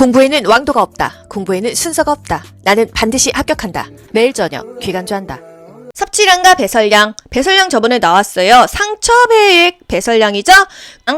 공부에는 왕도가 없다. 공부에는 순서가 없다. 나는 반드시 합격한다. 매일 저녁 귀간주한다. 섭취량과 배설량. 배설량 저번에 나왔어요. 상처 배액 배설량이죠.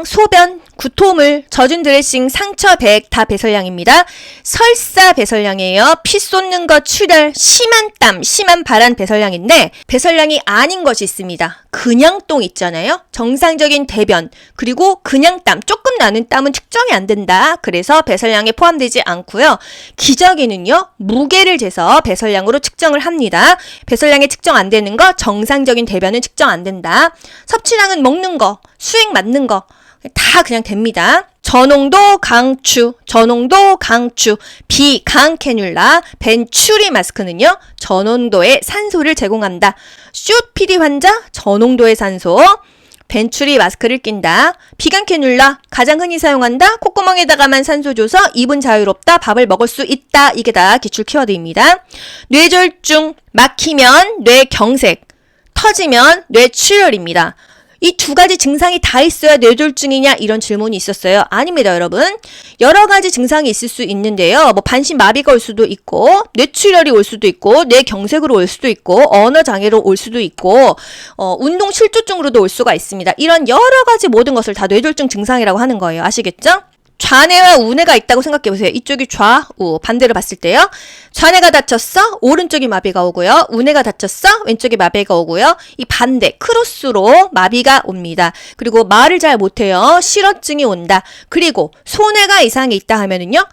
소변, 구토물, 젖은 드레싱, 상처 배액 다 배설량입니다. 설사 배설량이에요. 피 쏟는 것, 출혈, 심한 땀, 심한 발한 배설량인데 배설량이 아닌 것이 있습니다. 그냥 똥 있잖아요. 정상적인 대변, 그리고 그냥 땀, 조금 나는 땀은 측정이 안 된다. 그래서 배설량에 포함되지 않고요. 기저귀는요. 무게를 재서 배설량으로 측정을 합니다. 배설량에 측정 안 되는 거, 정상적인 대변은 측정 안 된다. 섭취량은 먹는 거, 수액 맞는 거 다 그냥 됩니다. 저농도 강추, 비강 캐뉼라, 벤츄리 마스크는요, 저농도의 산소를 제공한다. COPD 환자, 저농도의 산소, 벤츄리 마스크를 낀다. 비강 캐뉼라, 가장 흔히 사용한다. 콧구멍에다가만 산소 줘서 입은 자유롭다. 밥을 먹을 수 있다. 이게 다 기출 키워드입니다. 뇌졸중, 막히면 뇌경색, 터지면 뇌출혈입니다. 이 두 가지 증상이 다 있어야 뇌졸중이냐 이런 질문이 있었어요. 아닙니다, 여러분. 여러 가지 증상이 있을 수 있는데요. 반신마비가 올 수도 있고, 뇌출혈이 올 수도 있고, 뇌경색으로 올 수도 있고, 언어장애로 올 수도 있고, 운동실조증으로도 올 수가 있습니다. 이런 여러 가지 모든 것을 다 뇌졸중 증상이라고 하는 거예요. 아시겠죠? 좌뇌와 우뇌가 있다고 생각해보세요. 이쪽이 좌우, 반대로 봤을 때요. 좌뇌가 다쳤어? 오른쪽이 마비가 오고요. 우뇌가 다쳤어? 왼쪽이 마비가 오고요. 이 반대, 크로스로 마비가 옵니다. 그리고 말을 잘 못해요. 실어증이 온다. 그리고 소뇌가 이상이 있다 하면은요.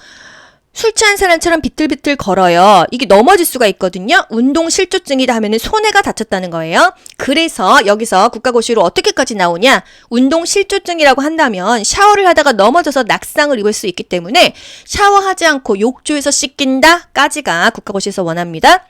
술 취한 사람처럼 비틀비틀 걸어요. 이게 넘어질 수가 있거든요. 운동실조증이다 하면은 소뇌가 다쳤다는 거예요. 그래서 여기서 국가고시로 어떻게까지 나오냐? 운동실조증이라고 한다면 샤워를 하다가 넘어져서 낙상을 입을 수 있기 때문에 샤워하지 않고 욕조에서 씻긴다까지가 국가고시에서 원합니다.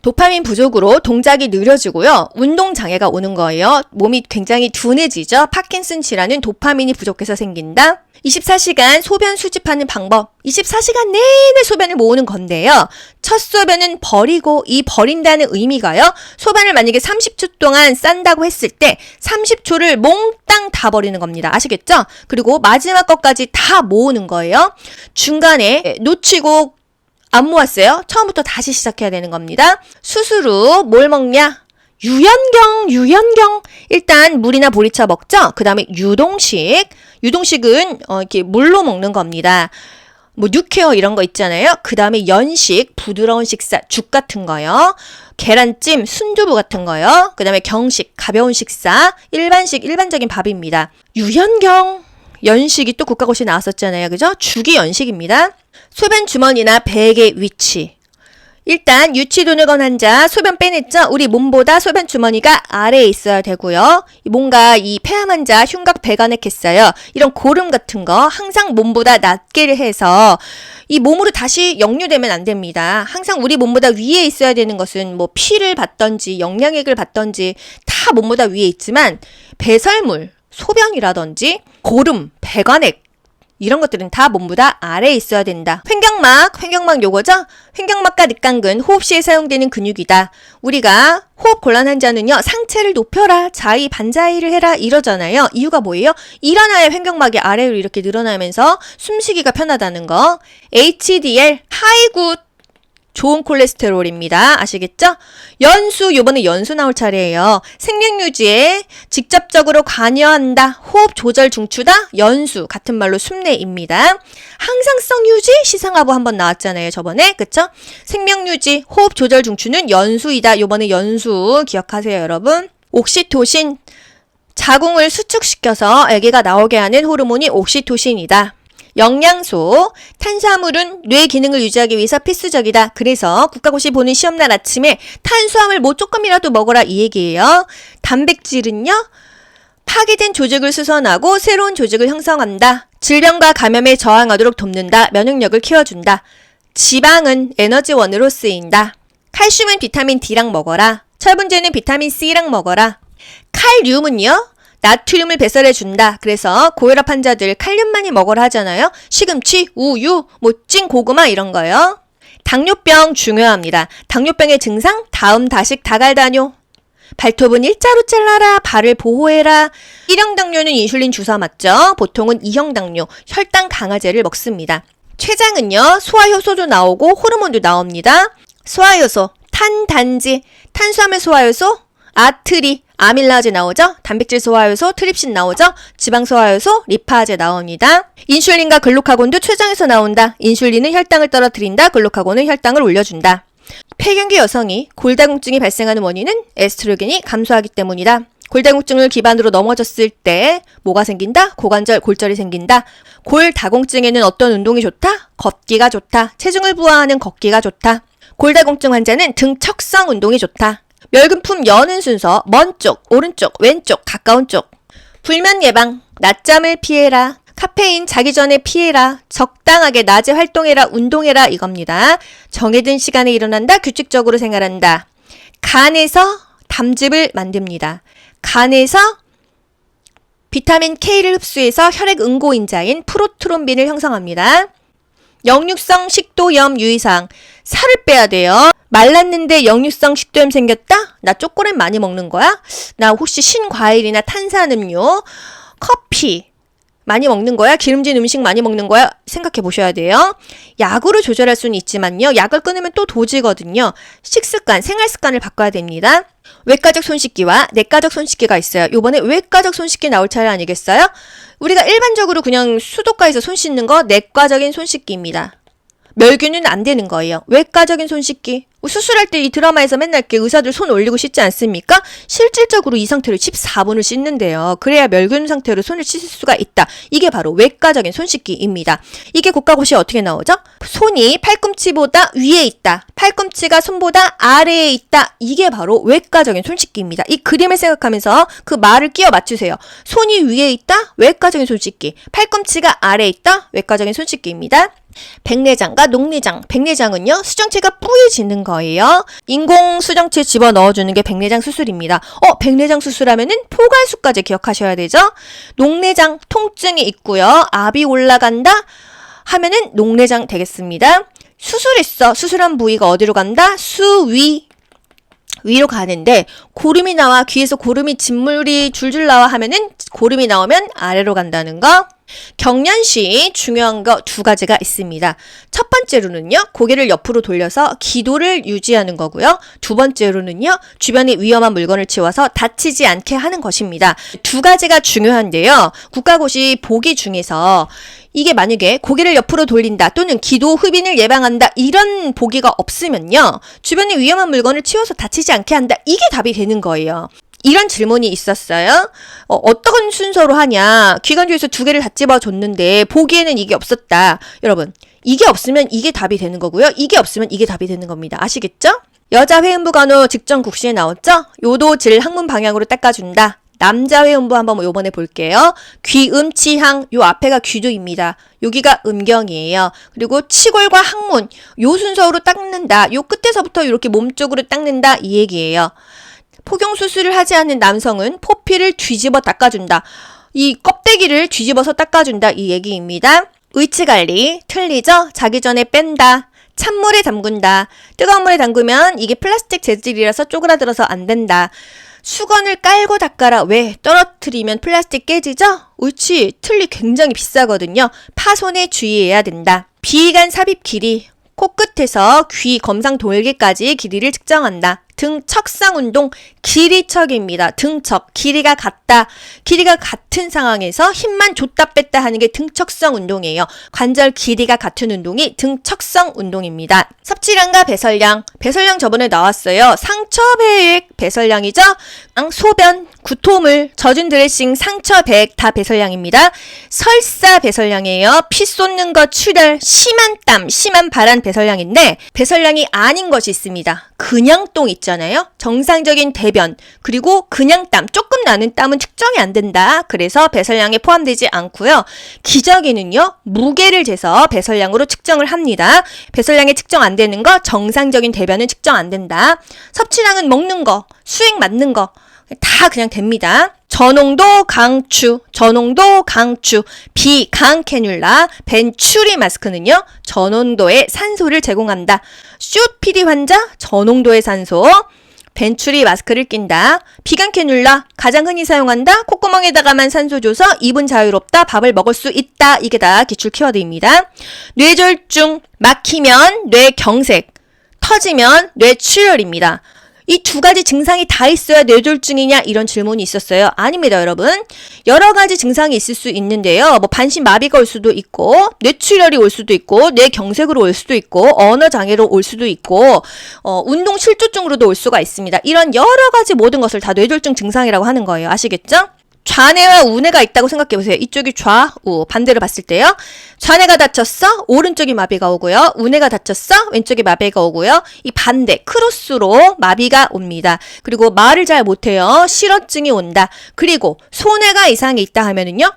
도파민 부족으로 동작이 느려지고요. 운동장애가 오는 거예요. 몸이 굉장히 둔해지죠. 파킨슨 질환은 도파민이 부족해서 생긴다. 24시간 소변 수집하는 방법. 24시간 내내 소변을 모으는 건데요. 첫 소변은 버리고, 이 버린다는 의미가요. 소변을 만약에 30초 동안 싼다고 했을 때 30초를 몽땅 다 버리는 겁니다. 아시겠죠? 그리고 마지막 것까지 다 모으는 거예요. 중간에 놓치고 안 모았어요? 처음부터 다시 시작해야 되는 겁니다. 수술 후 뭘 먹냐? 유연경. 일단 물이나 보리차 먹죠? 그 다음에 유동식은 이렇게 물로 먹는 겁니다. 뉴케어 이런 거 있잖아요. 그 다음에 연식, 부드러운 식사, 죽 같은 거요. 계란찜, 순두부 같은 거요. 그 다음에 경식, 가벼운 식사, 일반적인 밥입니다. 유연경, 연식이 또 국가고시 나왔었잖아요. 그죠? 죽이 연식입니다. 소변 주머니나 배액의 위치. 일단 유치돈을 건 환자 소변 빼냈죠? 우리 몸보다 소변 주머니가 아래에 있어야 되고요. 뭔가 이 폐암 환자 흉곽 배관액했어요. 이런 고름 같은 거 항상 몸보다 낮게 해서 이 몸으로 다시 역류되면 안 됩니다. 항상 우리 몸보다 위에 있어야 되는 것은 피를 받던지 영양액을 받던지 다 몸보다 위에 있지만 배설물, 소변이라든지 고름, 배관액 이런 것들은 다 몸보다 아래에 있어야 된다. 횡격막 요거죠? 횡격막과 늑강근, 호흡 시에 사용되는 근육이다. 우리가 호흡 곤란 환자는요, 상체를 높여라, 자위, 반자위를 해라 이러잖아요. 이유가 뭐예요? 일어나야 횡격막이 아래로 이렇게 늘어나면서 숨쉬기가 편하다는 거. HDL, 하이굿. 좋은 콜레스테롤입니다. 아시겠죠? 연수, 요번에 연수 나올 차례예요. 생명유지에 직접적으로 관여한다. 호흡 조절 중추다. 연수, 같은 말로 숨내입니다. 항상성 유지, 시상하부 한번 나왔잖아요. 저번에. 그쵸? 생명유지, 호흡 조절 중추는 연수이다. 요번에 연수 기억하세요, 여러분. 옥시토신, 자궁을 수축시켜서 아기가 나오게 하는 호르몬이 옥시토신이다. 영양소, 탄수화물은 뇌 기능을 유지하기 위해서 필수적이다. 그래서 국가고시 보는 시험날 아침에 탄수화물 조금이라도 먹어라 이 얘기예요. 단백질은요, 파괴된 조직을 수선하고 새로운 조직을 형성한다. 질병과 감염에 저항하도록 돕는다. 면역력을 키워준다. 지방은 에너지원으로 쓰인다. 칼슘은 비타민 D랑 먹어라. 철분제는 비타민 C랑 먹어라. 칼륨은요, 나트륨을 배설해준다. 그래서 고혈압 환자들 칼륨 많이 먹으라 하잖아요. 시금치, 우유, 찐 고구마 이런 거요. 당뇨병 중요합니다. 당뇨병의 증상, 다음, 다식, 다갈다뇨. 발톱은 일자로 잘라라. 발을 보호해라. 1형 당뇨는 인슐린 주사 맞죠. 보통은 2형 당뇨, 혈당 강화제를 먹습니다. 췌장은요, 소화효소도 나오고 호르몬도 나옵니다. 소화효소, 탄단지, 탄수화물 소화효소, 아트리, 아밀라제 나오죠? 단백질 소화효소, 트립신 나오죠? 지방 소화효소, 리파제 나옵니다. 인슐린과 글루카곤도 췌장에서 나온다. 인슐린은 혈당을 떨어뜨린다. 글루카곤은 혈당을 올려준다. 폐경기 여성이 골다공증이 발생하는 원인은 에스트로겐이 감소하기 때문이다. 골다공증을 기반으로 넘어졌을 때 뭐가 생긴다? 고관절, 골절이 생긴다. 골다공증에는 어떤 운동이 좋다? 걷기가 좋다. 체중을 부하하는 걷기가 좋다. 골다공증 환자는 등척성 운동이 좋다. 멸균품 여는 순서, 먼 쪽, 오른쪽, 왼쪽, 가까운 쪽. 불면 예방, 낮잠을 피해라. 카페인 자기 전에 피해라. 적당하게 낮에 활동해라. 운동해라. 이겁니다. 정해진 시간에 일어난다. 규칙적으로 생활한다. 간에서 담즙을 만듭니다. 간에서 비타민 K를 흡수해서 혈액 응고인자인 프로트롬빈을 형성합니다. 역류성 식도염 유의사항, 살을 빼야 돼요. 말랐는데 역류성 식도염 생겼다? 나 초콜릿 많이 먹는 거야? 나 혹시 신과일이나 탄산음료, 커피 많이 먹는 거야? 기름진 음식 많이 먹는 거야? 생각해 보셔야 돼요. 약으로 조절할 수는 있지만요. 약을 끊으면 또 도지거든요. 식습관, 생활습관을 바꿔야 됩니다. 외과적 손씻기와 내과적 손씻기가 있어요. 요번에 외과적 손씻기 나올 차례 아니겠어요? 우리가 일반적으로 그냥 수도가에서 손 씻는 거 내과적인 손씻기입니다. 멸균은 안 되는 거예요. 외과적인 손 씻기. 수술할 때 이 드라마에서 맨날 이렇게 의사들 손 올리고 씻지 않습니까? 실질적으로 이 상태로 14분을 씻는데요. 그래야 멸균 상태로 손을 씻을 수가 있다. 이게 바로 외과적인 손 씻기입니다. 이게 국가고시에 어떻게 나오죠? 손이 팔꿈치보다 위에 있다. 팔꿈치가 손보다 아래에 있다. 이게 바로 외과적인 손 씻기입니다. 이 그림을 생각하면서 그 말을 끼워 맞추세요. 손이 위에 있다. 외과적인 손 씻기. 팔꿈치가 아래에 있다. 외과적인 손 씻기입니다. 백내장과 녹내장. 백내장은요, 수정체가 뿌얘지는 거예요. 인공 수정체 집어 넣어주는 게 백내장 수술입니다. 백내장 수술하면은 포괄수까지 기억하셔야 되죠? 녹내장, 통증이 있고요. 압이 올라간다 하면은 녹내장 되겠습니다. 수술했어. 수술한 부위가 어디로 간다? 위로 가는데 고름이 나와, 귀에서 고름이 진물이 줄줄 나와 하면은 고름이 나오면 아래로 간다는 거. 경련 시 중요한 거 두 가지가 있습니다. 첫 번째로는요, 고개를 옆으로 돌려서 기도를 유지하는 거고요. 두 번째로는요, 주변에 위험한 물건을 치워서 다치지 않게 하는 것입니다. 두 가지가 중요한데요. 국가고시 보기 중에서 이게 만약에 고개를 옆으로 돌린다 또는 기도 흡인을 예방한다 이런 보기가 없으면요, 주변에 위험한 물건을 치워서 다치지 않게 한다, 이게 답이 되는 거예요. 이런 질문이 있었어요. 어떤 순서로 하냐? 기관지에서 두 개를 다 집어줬는데 보기에는 이게 없었다. 여러분, 이게 없으면 이게 답이 되는 거고요. 이게 없으면 이게 답이 되는 겁니다. 아시겠죠? 여자 회음부 간호 직전 국시에 나왔죠? 요도질 항문 방향으로 닦아준다. 남자 회음부 한번 요번에 볼게요. 귀, 치항, 요 앞에가 귀도입니다. 여기가 음경이에요. 그리고 치골과 항문, 요 순서로 닦는다. 요 끝에서부터 이렇게 몸쪽으로 닦는다. 이 얘기예요. 포경수술을 하지 않는 남성은 포피를 뒤집어 닦아준다. 이 껍데기를 뒤집어서 닦아준다. 이 얘기입니다. 의치관리 틀리죠? 자기 전에 뺀다. 찬물에 담근다. 뜨거운 물에 담그면 이게 플라스틱 재질이라서 쪼그라들어서 안 된다. 수건을 깔고 닦아라. 왜? 떨어뜨리면 플라스틱 깨지죠? 옳지. 틀리 굉장히 비싸거든요. 파손에 주의해야 된다. 비위관 삽입 길이. 코끝에서 귀 검상 돌기까지 길이를 측정한다. 등척상 운동, 길이척입니다. 등척, 길이가 같다. 길이가 같은 상황에서 힘만 줬다 뺐다 하는 게 등척성 운동이에요. 관절 길이가 같은 운동이 등척성 운동입니다. 섭취량과 배설량. 배설량 저번에 나왔어요. 상처 배액 배설량이죠. 소변, 구토물, 젖은 드레싱, 상처 배액 다 배설량입니다. 설사 배설량이에요. 피 쏟는 것, 출혈, 심한 땀, 심한 발한 배설량인데 배설량이 아닌 것이 있습니다. 그냥 똥 있잖아요. 정상적인 대변, 그리고 그냥 땀, 조금 나는 땀은 측정이 안 된다. 그래서 배설량에 포함되지 않고요. 기저귀는요, 무게를 재서 배설량으로 측정을 합니다. 배설량에 측정 안 되는 거, 정상적인 대변은 측정 안 된다. 섭취량은 먹는 거, 수액 맞는 거 다 그냥 됩니다. 저농도 강추, 비강 캐뉼라, 벤츄리 마스크는요, 저농도의 산소를 제공한다. COPD 환자, 저농도의 산소, 벤츄리 마스크를 낀다. 비강 캐뉼라. 가장 흔히 사용한다. 콧구멍에다가만 산소 줘서 입은 자유롭다. 밥을 먹을 수 있다. 이게 다 기출 키워드입니다. 뇌졸중. 막히면 뇌경색. 터지면 뇌출혈입니다. 이 두 가지 증상이 다 있어야 뇌졸중이냐 이런 질문이 있었어요. 아닙니다, 여러분. 여러 가지 증상이 있을 수 있는데요. 뭐 반신마비가 올 수도 있고 뇌출혈이 올 수도 있고 뇌경색으로 올 수도 있고 언어장애로 올 수도 있고 운동 실조증으로도 올 수가 있습니다. 이런 여러 가지 모든 것을 다 뇌졸중 증상이라고 하는 거예요. 아시겠죠? 좌뇌와 우뇌가 있다고 생각해보세요. 이쪽이 좌우 반대로 봤을 때요. 좌뇌가 다쳤어? 오른쪽이 마비가 오고요. 우뇌가 다쳤어? 왼쪽이 마비가 오고요. 이 반대 크로스로 마비가 옵니다. 그리고 말을 잘 못해요. 실어증이 온다. 그리고 소뇌가 이상이 있다 하면은요.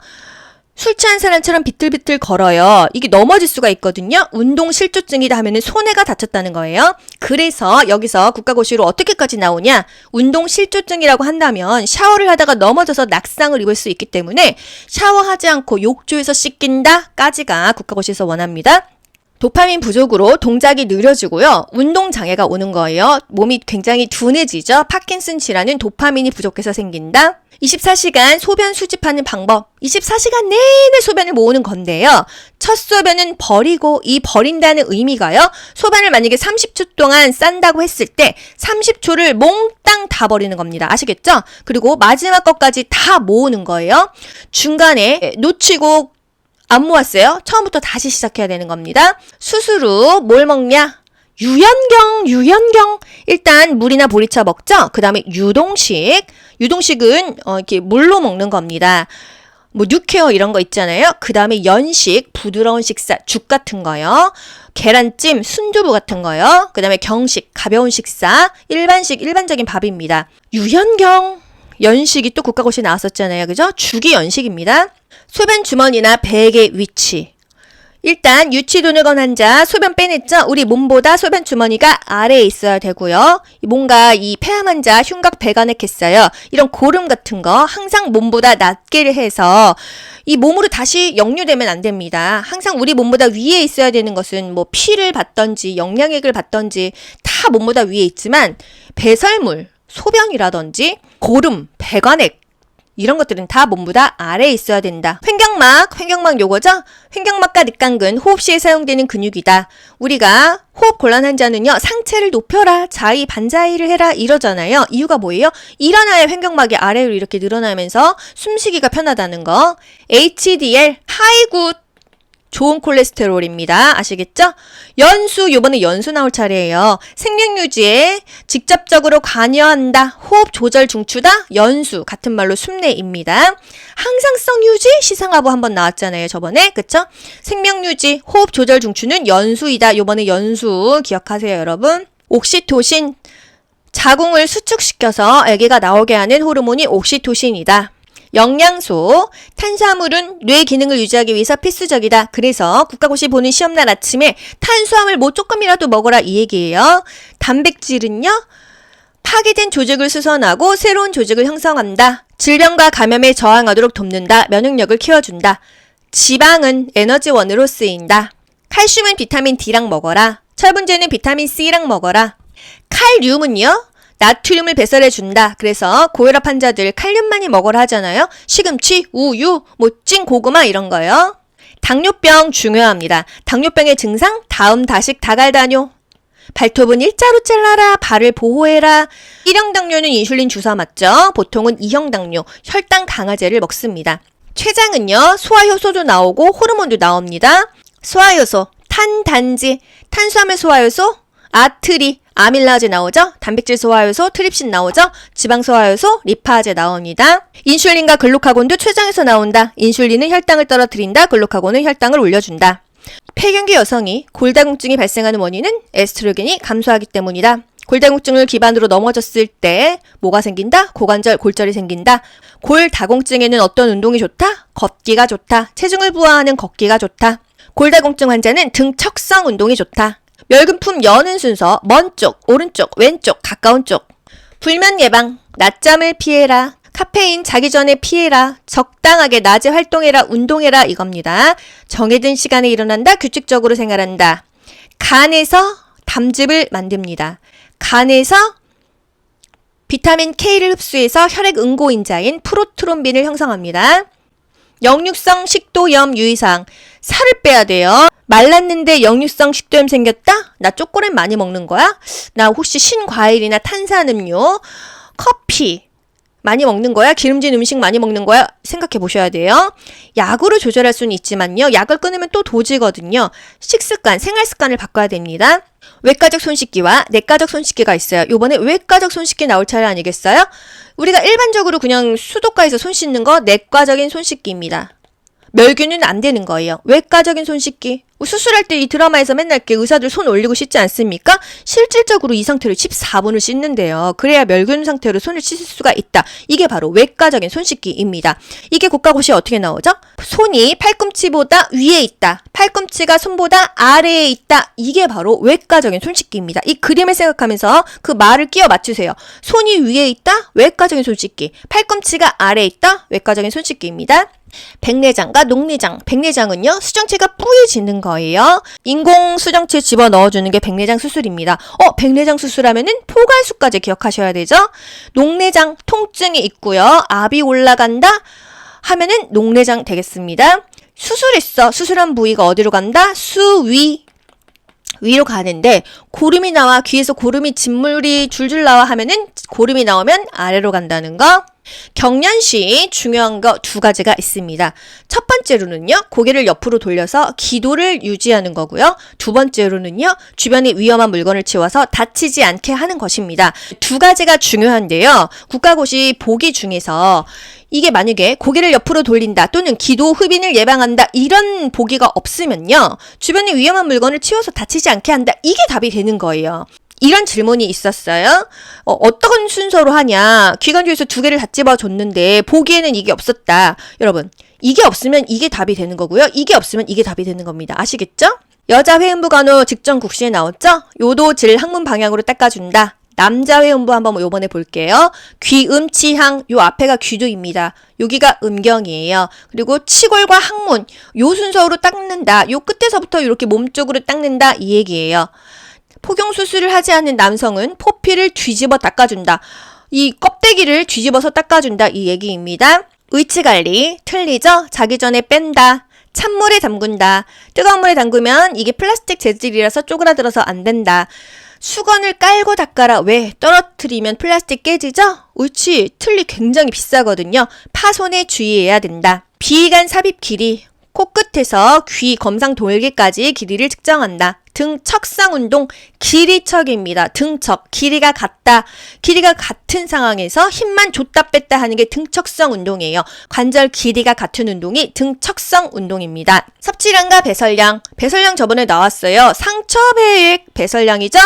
술 취한 사람처럼 비틀비틀 걸어요. 이게 넘어질 수가 있거든요. 운동 실조증이다 하면은 소뇌가 다쳤다는 거예요. 그래서 여기서 국가고시로 어떻게까지 나오냐? 운동 실조증이라고 한다면 샤워를 하다가 넘어져서 낙상을 입을 수 있기 때문에 샤워하지 않고 욕조에서 씻긴다까지가 국가고시에서 원합니다. 도파민 부족으로 동작이 느려지고요. 운동장애가 오는 거예요. 몸이 굉장히 둔해지죠. 파킨슨 질환은 도파민이 부족해서 생긴다. 24시간 소변 수집하는 방법. 24시간 내내 소변을 모으는 건데요. 첫 소변은 버리고 이 버린다는 의미가요. 소변을 만약에 30초 동안 싼다고 했을 때 30초를 몽땅 다 버리는 겁니다. 아시겠죠? 그리고 마지막 것까지 다 모으는 거예요. 중간에 놓치고 안 모았어요. 처음부터 다시 시작해야 되는 겁니다. 수술 후 뭘 먹냐? 유연경. 일단 물이나 보리차 먹죠? 그 다음에 유동식. 유동식은 이렇게 물로 먹는 겁니다. 뭐 뉴케어 이런 거 있잖아요. 그 다음에 연식, 부드러운 식사, 죽 같은 거요. 계란찜, 순두부 같은 거요. 그 다음에 경식, 가벼운 식사, 일반식, 일반적인 밥입니다. 유연경. 연식이 또 국가고시에 나왔었잖아요. 그죠? 죽이 연식입니다. 소변 주머니나 베개 위치. 일단 유치도늘건 환자 소변 빼냈죠? 우리 몸보다 소변 주머니가 아래에 있어야 되고요. 뭔가 이 폐암 환자 흉곽 배관액했어요. 이런 고름 같은 거 항상 몸보다 낮게 해서 이 몸으로 다시 역류되면 안 됩니다. 항상 우리 몸보다 위에 있어야 되는 것은 뭐 피를 받던지 영양액을 받던지 다 몸보다 위에 있지만 배설물, 소변이라든지 고름, 배관액 이런 것들은 다 몸보다 아래에 있어야 된다. 횡격막 요거죠? 횡격막과 늑강근, 호흡 시에 사용되는 근육이다. 우리가 호흡 곤란 환자는요, 상체를 높여라, 자위, 반자위를 해라 이러잖아요. 이유가 뭐예요? 일어나야 횡격막이 아래로 이렇게 늘어나면서 숨쉬기가 편하다는 거. HDL, 하이굿. 좋은 콜레스테롤입니다. 아시겠죠? 연수, 요번에 연수 나올 차례예요. 생명 유지에 직접적으로 관여한다. 호흡 조절 중추다. 연수, 같은 말로 숨내입니다. 항상성 유지, 시상하부 한번 나왔잖아요. 저번에. 그쵸? 생명 유지, 호흡 조절 중추는 연수이다. 요번에 연수 기억하세요, 여러분. 옥시토신, 자궁을 수축시켜서 아기가 나오게 하는 호르몬이 옥시토신이다. 영양소, 탄수화물은 뇌 기능을 유지하기 위해서 필수적이다. 그래서 국가고시 보는 시험날 아침에 탄수화물 뭐 조금이라도 먹어라 이 얘기예요. 단백질은요, 파괴된 조직을 수선하고 새로운 조직을 형성한다. 질병과 감염에 저항하도록 돕는다. 면역력을 키워준다. 지방은 에너지원으로 쓰인다. 칼슘은 비타민 D랑 먹어라. 철분제는 비타민 C랑 먹어라. 칼륨은요, 나트륨을 배설해준다. 그래서 고혈압 환자들 칼륨 많이 먹으라 하잖아요. 시금치, 우유, 찐 고구마 이런 거요. 당뇨병 중요합니다. 당뇨병의 증상, 다음 다식 다갈다뇨. 발톱은 일자로 잘라라. 발을 보호해라. 1형 당뇨는 인슐린 주사 맞죠. 보통은 2형 당뇨, 혈당 강화제를 먹습니다. 췌장은요, 소화효소도 나오고 호르몬도 나옵니다. 소화효소, 탄단지, 탄수화물 소화효소, 아트리, 아밀라제 나오죠? 단백질 소화효소, 트립신 나오죠? 지방 소화효소, 리파제 나옵니다. 인슐린과 글루카곤도 췌장에서 나온다. 인슐린은 혈당을 떨어뜨린다. 글루카곤은 혈당을 올려준다. 폐경기 여성이 골다공증이 발생하는 원인은 에스트로겐이 감소하기 때문이다. 골다공증을 기반으로 넘어졌을 때 뭐가 생긴다? 고관절, 골절이 생긴다. 골다공증에는 어떤 운동이 좋다? 걷기가 좋다. 체중을 부하하는 걷기가 좋다. 골다공증 환자는 등 척성 운동이 좋다. 멸근품 여는 순서, 먼 쪽, 오른쪽, 왼쪽, 가까운 쪽. 불면 예방, 낮잠을 피해라. 카페인 자기 전에 피해라. 적당하게 낮에 활동해라. 운동해라. 이겁니다. 정해진 시간에 일어난다. 규칙적으로 생활한다. 간에서 담즙을 만듭니다. 간에서 비타민 K를 흡수해서 혈액 응고인자인 프로트롬빈을 형성합니다. 역류성 식도염 유의사항. 살을 빼야 돼요. 말랐는데 역류성 식도염 생겼다? 나 초콜릿 많이 먹는 거야? 나 혹시 신과일이나 탄산음료, 커피 많이 먹는 거야? 기름진 음식 많이 먹는 거야? 생각해 보셔야 돼요. 약으로 조절할 수는 있지만요. 약을 끊으면 또 도지거든요. 식습관, 생활습관을 바꿔야 됩니다. 외과적 손씻기와 내과적 손씻기가 있어요. 요번에 외과적 손씻기 나올 차례 아니겠어요? 우리가 일반적으로 그냥 수도가에서 손 씻는 거 내과적인 손씻기입니다. 멸균은 안 되는 거예요. 외과적인 손 씻기. 수술할 때 이 드라마에서 맨날 이렇게 의사들 손 올리고 씻지 않습니까? 실질적으로 이 상태로 14분을 씻는데요. 그래야 멸균 상태로 손을 씻을 수가 있다. 이게 바로 외과적인 손 씻기입니다. 이게 국가고시에 어떻게 나오죠? 손이 팔꿈치보다 위에 있다. 팔꿈치가 손보다 아래에 있다. 이게 바로 외과적인 손 씻기입니다. 이 그림을 생각하면서 그 말을 끼워 맞추세요. 손이 위에 있다. 외과적인 손 씻기. 팔꿈치가 아래에 있다. 외과적인 손 씻기입니다. 백내장과 녹내장. 백내장은요, 수정체가 뿌얘지는 거예요. 인공 수정체 집어 넣어주는 게 백내장 수술입니다. 백내장 수술하면은 포괄수까지 기억하셔야 되죠? 녹내장, 통증이 있고요. 압이 올라간다 하면은 녹내장 되겠습니다. 수술했어. 수술한 부위가 어디로 간다? 수위. 위로 가는데 고름이 나와, 귀에서 고름이 진물이 줄줄 나와 하면은 고름이 나오면 아래로 간다는 거. 경련 시 중요한 거 두 가지가 있습니다. 첫 번째로는요, 고개를 옆으로 돌려서 기도를 유지하는 거고요. 두 번째로는요, 주변에 위험한 물건을 치워서 다치지 않게 하는 것입니다. 두 가지가 중요한데요. 국가고시 보기 중에서 이게 만약에 고개를 옆으로 돌린다 또는 기도 흡인을 예방한다 이런 보기가 없으면요, 주변에 위험한 물건을 치워서 다치지 않게 한다, 이게 답이 되는 거예요. 이런 질문이 있었어요. 어떤 순서로 하냐. 기관지에서 두 개를 다 집어줬는데 보기에는 이게 없었다. 여러분, 이게 없으면 이게 답이 되는 거고요. 이게 없으면 이게 답이 되는 겁니다. 아시겠죠? 여자 회음부 간호 직전 국시에 나왔죠? 요도 질 항문 방향으로 닦아준다. 남자 회음부 한번 요번에 볼게요. 귀음 치항, 요 앞에가 귀도입니다. 여기가 음경이에요. 그리고 치골과 항문, 요 순서로 닦는다. 요 끝에서부터 이렇게 몸쪽으로 닦는다, 이 얘기예요. 포경 수술을 하지 않는 남성은 포피를 뒤집어 닦아준다. 이 껍데기를 뒤집어서 닦아준다, 이 얘기입니다. 의치관리 틀리죠? 자기 전에 뺀다. 찬물에 담근다. 뜨거운 물에 담그면 이게 플라스틱 재질이라서 쪼그라들어서 안 된다. 수건을 깔고 닦아라. 왜? 떨어뜨리면 플라스틱 깨지죠? 옳지. 틀리 굉장히 비싸거든요. 파손에 주의해야 된다. 비위관 삽입 길이. 코끝에서 귀 검상 돌기까지 길이를 측정한다. 등척상 운동, 길이척입니다. 등척, 길이가 같다. 길이가 같은 상황에서 힘만 줬다 뺐다 하는 게 등척성 운동이에요. 관절 길이가 같은 운동이 등척성 운동입니다. 섭취량과 배설량. 배설량 저번에 나왔어요. 상처 배액 배설량이죠.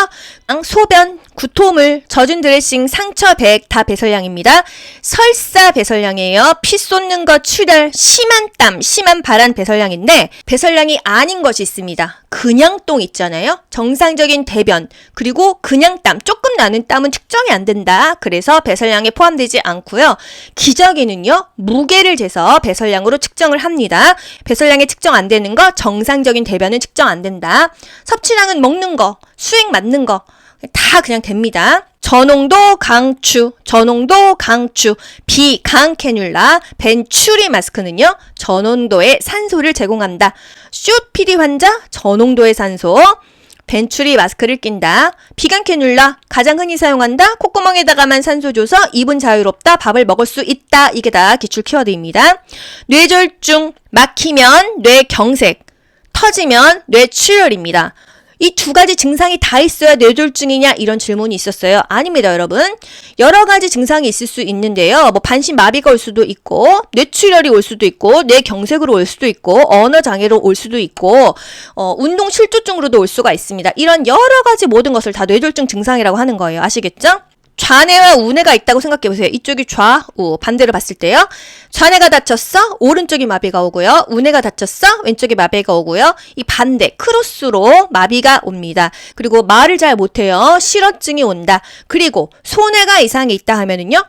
소변, 구토물, 젖은 드레싱, 상처 배액 다 배설량입니다. 설사 배설량이에요. 피 쏟는 것, 출혈, 심한 땀, 심한 발한 배설량인데 배설량이 아닌 것이 있습니다. 그냥 똥 있잖아요. 정상적인 대변, 그리고 그냥 땀, 조금 나는 땀은 측정이 안 된다. 그래서 배설량에 포함되지 않고요. 기저귀는요, 무게를 재서 배설량으로 측정을 합니다. 배설량에 측정 안 되는 거, 정상적인 대변은 측정 안 된다. 섭취량은 먹는 거, 수액 맞는 거 다 그냥 됩니다. 저농도 강추, 비강 캐뉼라, 벤츄리 마스크는요, 저농도의 산소를 제공한다. COPD 환자, 저농도의 산소, 벤츄리 마스크를 낀다. 비강 캐뉼라, 가장 흔히 사용한다. 콧구멍에다가만 산소 줘서 입은 자유롭다. 밥을 먹을 수 있다. 이게 다 기출 키워드입니다. 뇌졸중, 막히면 뇌경색, 터지면 뇌출혈입니다. 이 두 가지 증상이 다 있어야 뇌졸중이냐 이런 질문이 있었어요. 아닙니다, 여러분. 여러 가지 증상이 있을 수 있는데요. 뭐 반신마비가 올 수도 있고, 뇌출혈이 올 수도 있고, 뇌경색으로 올 수도 있고, 언어장애로 올 수도 있고, 운동 실조증으로도 올 수가 있습니다. 이런 여러 가지 모든 것을 다 뇌졸중 증상이라고 하는 거예요. 아시겠죠? 좌뇌와 우뇌가 있다고 생각해보세요. 이쪽이 좌우, 반대로 봤을 때요. 좌뇌가 다쳤어? 오른쪽이 마비가 오고요. 우뇌가 다쳤어? 왼쪽이 마비가 오고요. 이 반대, 크로스로 마비가 옵니다. 그리고 말을 잘 못해요. 실어증이 온다. 그리고 소뇌가 이상이 있다 하면은요,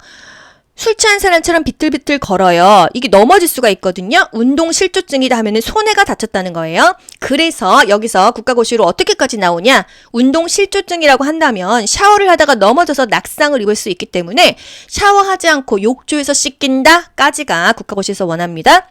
술 취한 사람처럼 비틀비틀 걸어요. 이게 넘어질 수가 있거든요. 운동 실조증이다 하면은 손해가 다쳤다는 거예요. 그래서 여기서 국가고시로 어떻게까지 나오냐? 운동 실조증이라고 한다면 샤워를 하다가 넘어져서 낙상을 입을 수 있기 때문에 샤워하지 않고 욕조에서 씻긴다까지가 국가고시에서 원합니다.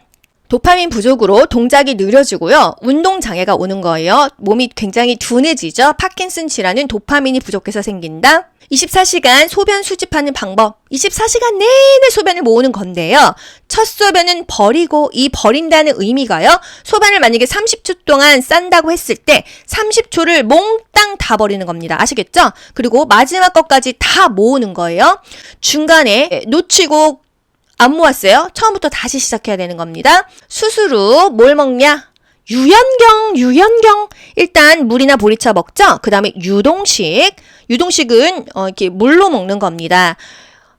도파민 부족으로 동작이 느려지고요. 운동 장애가 오는 거예요. 몸이 굉장히 둔해지죠. 파킨슨 질환은 도파민이 부족해서 생긴다. 24시간 소변 수집하는 방법. 24시간 내내 소변을 모으는 건데요. 첫 소변은 버리고, 이 버린다는 의미가요. 소변을 만약에 30초 동안 싼다고 했을 때 30초를 몽땅 다 버리는 겁니다. 아시겠죠? 그리고 마지막 것까지 다 모으는 거예요. 중간에 놓치고 안 모았어요? 처음부터 다시 시작해야 되는 겁니다. 수술 후 뭘 먹냐? 유연경. 일단 물이나 보리차 먹죠? 그 다음에 유동식. 유동식은 이렇게 물로 먹는 겁니다.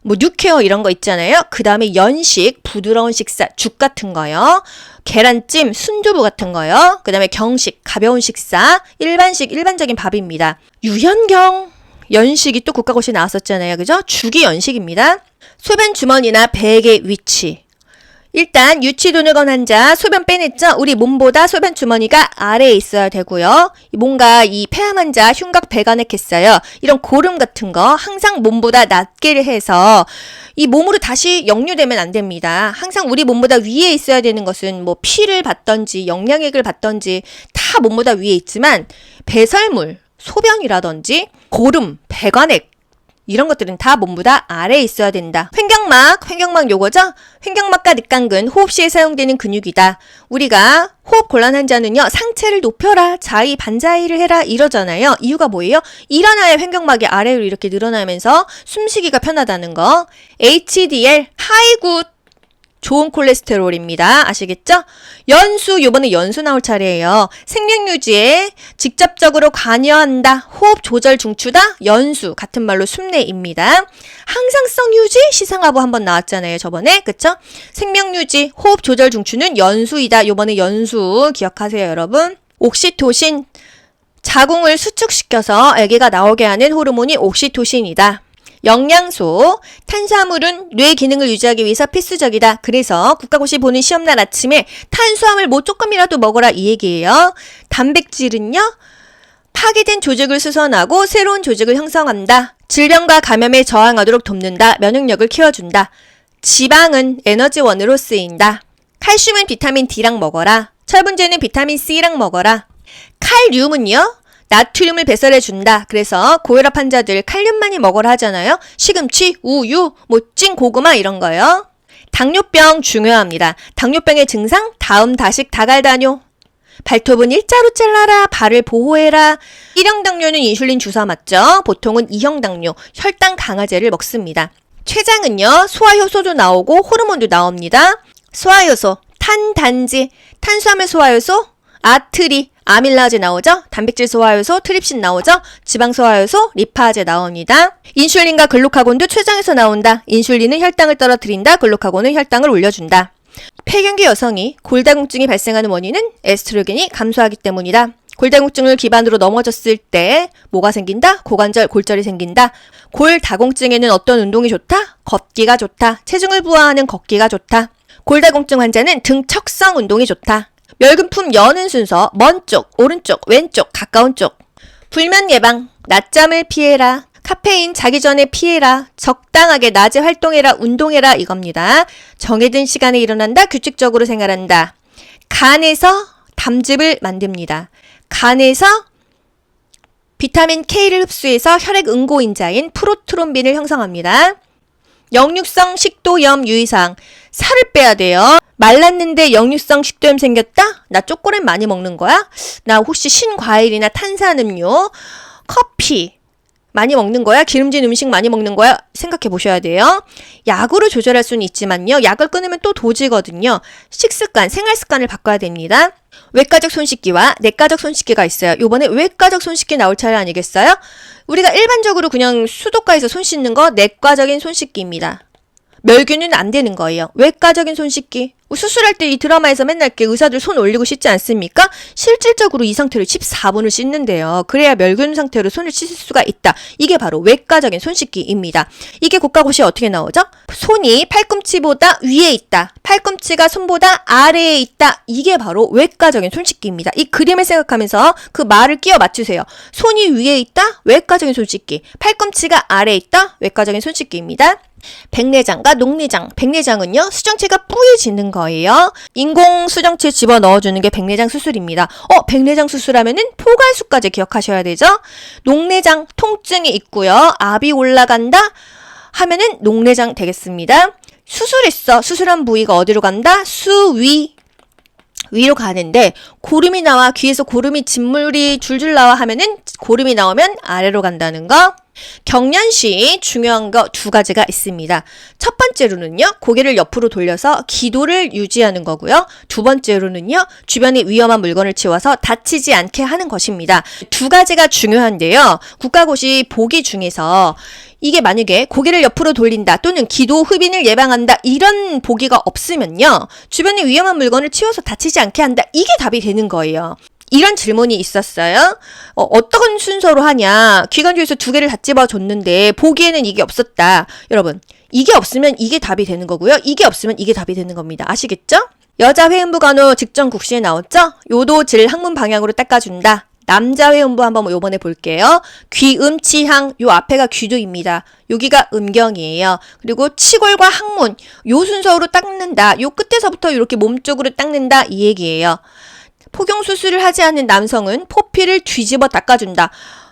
뭐 뉴케어 이런 거 있잖아요. 그 다음에 연식, 부드러운 식사, 죽 같은 거요. 계란찜, 순두부 같은 거요. 그 다음에 경식, 가벼운 식사, 일반식, 일반적인 밥입니다. 유연경. 연식이 또 국가고시에 나왔었잖아요. 그죠? 죽이 연식입니다. 소변 주머니나 백의 위치. 일단 유치돈을 건 환자 소변 빼냈죠? 우리 몸보다 소변 주머니가 아래에 있어야 되고요. 뭔가 이 폐암 환자 흉곽 배관액했어요. 이런 고름 같은 거 항상 몸보다 낮게 해서 이 몸으로 다시 역류되면 안 됩니다. 항상 우리 몸보다 위에 있어야 되는 것은 뭐 피를 받던지 영양액을 받던지 다 몸보다 위에 있지만 배설물, 소변이라든지 고름, 배관액 이런 것들은 다 몸보다 아래에 있어야 된다. 횡격막 요거죠? 횡격막과 늑강근, 호흡 시에 사용되는 근육이다. 우리가 호흡 곤란 환자는요, 상체를 높여라, 자위, 반자위를 해라 이러잖아요. 이유가 뭐예요? 일어나야 횡격막이 아래로 이렇게 늘어나면서 숨쉬기가 편하다는 거. HDL, 하이굿. 좋은 콜레스테롤입니다. 아시겠죠? 연수, 요번에 연수 나올 차례예요. 생명유지에 직접적으로 관여한다. 호흡 조절 중추다. 연수, 같은 말로 숨내입니다. 항상성 유지, 시상하부 한번 나왔잖아요. 저번에. 그쵸? 생명유지, 호흡 조절 중추는 연수이다. 요번에 연수 기억하세요, 여러분. 옥시토신, 자궁을 수축시켜서 아기가 나오게 하는 호르몬이 옥시토신이다. 영양소, 탄수화물은 뇌 기능을 유지하기 위해서 필수적이다. 그래서 국가고시 보는 시험날 아침에 탄수화물 뭐 조금이라도 먹어라 이 얘기예요. 단백질은요, 파괴된 조직을 수선하고 새로운 조직을 형성한다. 질병과 감염에 저항하도록 돕는다. 면역력을 키워준다. 지방은 에너지원으로 쓰인다. 칼슘은 비타민 D랑 먹어라. 철분제는 비타민 C랑 먹어라. 칼륨은요, 나트륨을 배설해준다. 그래서 고혈압 환자들 칼륨 많이 먹으라 하잖아요. 시금치, 우유, 뭐 찐 고구마 이런 거요. 당뇨병 중요합니다. 당뇨병의 증상, 다음, 다식, 다갈다뇨. 발톱은 일자로 잘라라. 발을 보호해라. 1형 당뇨는 인슐린 주사 맞죠? 보통은 2형 당뇨, 혈당 강화제를 먹습니다. 췌장은요, 소화효소도 나오고 호르몬도 나옵니다. 소화효소, 탄단지, 탄수화물 소화효소, 아트리, 아밀라제 나오죠? 단백질 소화효소, 트립신 나오죠? 지방 소화효소, 리파제 나옵니다. 인슐린과 글루카곤도 췌장에서 나온다. 인슐린은 혈당을 떨어뜨린다. 글루카곤은 혈당을 올려준다. 폐경기 여성이 골다공증이 발생하는 원인은 에스트로겐이 감소하기 때문이다. 골다공증을 기반으로 넘어졌을 때 뭐가 생긴다? 고관절, 골절이 생긴다. 골다공증에는 어떤 운동이 좋다? 걷기가 좋다. 체중을 부하하는 걷기가 좋다. 골다공증 환자는 등 척성 운동이 좋다. 멸균품 여는 순서, 먼 쪽, 오른쪽, 왼쪽, 가까운 쪽. 불면 예방, 낮잠을 피해라. 카페인 자기 전에 피해라. 적당하게 낮에 활동해라. 운동해라. 이겁니다. 정해진 시간에 일어난다. 규칙적으로 생활한다. 간에서 담즙을 만듭니다. 간에서 비타민 K를 흡수해서 혈액 응고인자인 프로트롬빈을 형성합니다. 역류성 식도염 유의사항, 살을 빼야 돼요. 말랐는데 역류성 식도염 생겼다? 나 초콜릿 많이 먹는 거야? 나 혹시 신과일이나 탄산음료, 커피 많이 먹는 거야? 기름진 음식 많이 먹는 거야? 생각해 보셔야 돼요. 약으로 조절할 수는 있지만요. 약을 끊으면 또 도지거든요. 식습관, 생활습관을 바꿔야 됩니다. 외과적 손씻기와 내과적 손씻기가 있어요. 요번에 외과적 손씻기 나올 차례 아니겠어요? 우리가 일반적으로 그냥 수도가에서 손 씻는 거 내과적인 손씻기입니다. 멸균은 안 되는 거예요. 외과적인 손 씻기. 수술할 때 이 드라마에서 맨날 이렇게 의사들 손 올리고 씻지 않습니까? 실질적으로 이 상태로 14분을 씻는데요. 그래야 멸균 상태로 손을 씻을 수가 있다. 이게 바로 외과적인 손 씻기입니다. 이게 국가고시에 어떻게 나오죠? 손이 팔꿈치보다 위에 있다. 팔꿈치가 손보다 아래에 있다. 이게 바로 외과적인 손 씻기입니다. 이 그림을 생각하면서 그 말을 끼워 맞추세요. 손이 위에 있다. 외과적인 손 씻기. 팔꿈치가 아래에 있다. 외과적인 손 씻기입니다. 백내장과 녹내장. 백내장은요, 수정체가 뿌얘지는 거예요. 인공 수정체 집어 넣어주는 게 백내장 수술입니다. 백내장 수술하면은 포괄수까지 기억하셔야 되죠? 녹내장, 통증이 있고요. 압이 올라간다 하면은 녹내장 되겠습니다. 수술했어. 수술한 부위가 어디로 간다? 위로 가는데 고름이 나와, 귀에서 고름이 진물이 줄줄 나와 하면은 고름이 나오면 아래로 간다는 거. 경련 시 중요한 거 두 가지가 있습니다. 첫 번째로는요, 고개를 옆으로 돌려서 기도를 유지하는 거고요. 두 번째로는요, 주변에 위험한 물건을 치워서 다치지 않게 하는 것입니다. 두 가지가 중요한데요. 국가고시 보기 중에서 이게 만약에 고개를 옆으로 돌린다 또는 기도 흡인을 예방한다 이런 보기가 없으면요, 주변에 위험한 물건을 치워서 다치지 않게 한다, 이게 답이 되는 거예요. 이런 질문이 있었어요. 어떤 순서로 하냐. 기관지에서 두 개를 다 집어줬는데 보기에는 이게 없었다. 여러분, 이게 없으면 이게 답이 되는 거고요. 이게 없으면 이게 답이 되는 겁니다. 아시겠죠? 여자 회음부 간호 직전 국시에 나왔죠? 요도질 항문 방향으로 닦아준다. 남자 회음부 한번 요번에 볼게요. 귀음, 치항, 요 앞에가 귀도입니다. 여기가 음경이에요. 그리고 치골과 항문, 요 순서로 닦는다. 요 끝에서부터 이렇게 몸쪽으로 닦는다. 이 얘기예요. 포경 수술을 하지 않는 남성은 포피를 뒤집어 닦아준다.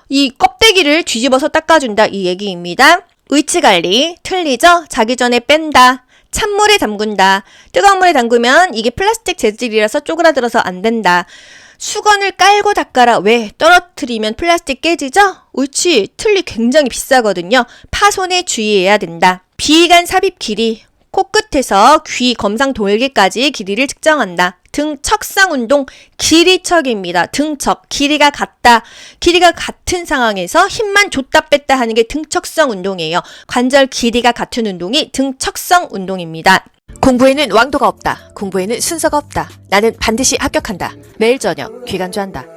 이 껍데기를 뒤집어서 닦아준다. 이 얘기입니다. 의치관리 틀리죠? 자기 전에 뺀다. 찬물에 담근다. 뜨거운 물에 담그면 이게 플라스틱 재질이라서 쪼그라들어서 안 된다. 수건을 깔고 닦아라. 왜? 떨어뜨리면 플라스틱 깨지죠? 옳지. 틀리 굉장히 비싸거든요. 파손에 주의해야 된다. 비간 삽입 길이. 코끝에서 귀 검상 돌기까지 길이를 측정한다. 등척상 운동, 길이척입니다. 등척, 길이가 같다. 길이가 같은 상황에서 힘만 줬다 뺐다 하는 게 등척성 운동이에요. 관절 길이가 같은 운동이 등척성 운동입니다. 공부에는 왕도가 없다. 공부에는 순서가 없다. 나는 반드시 합격한다. 매일 저녁 귀간주한다.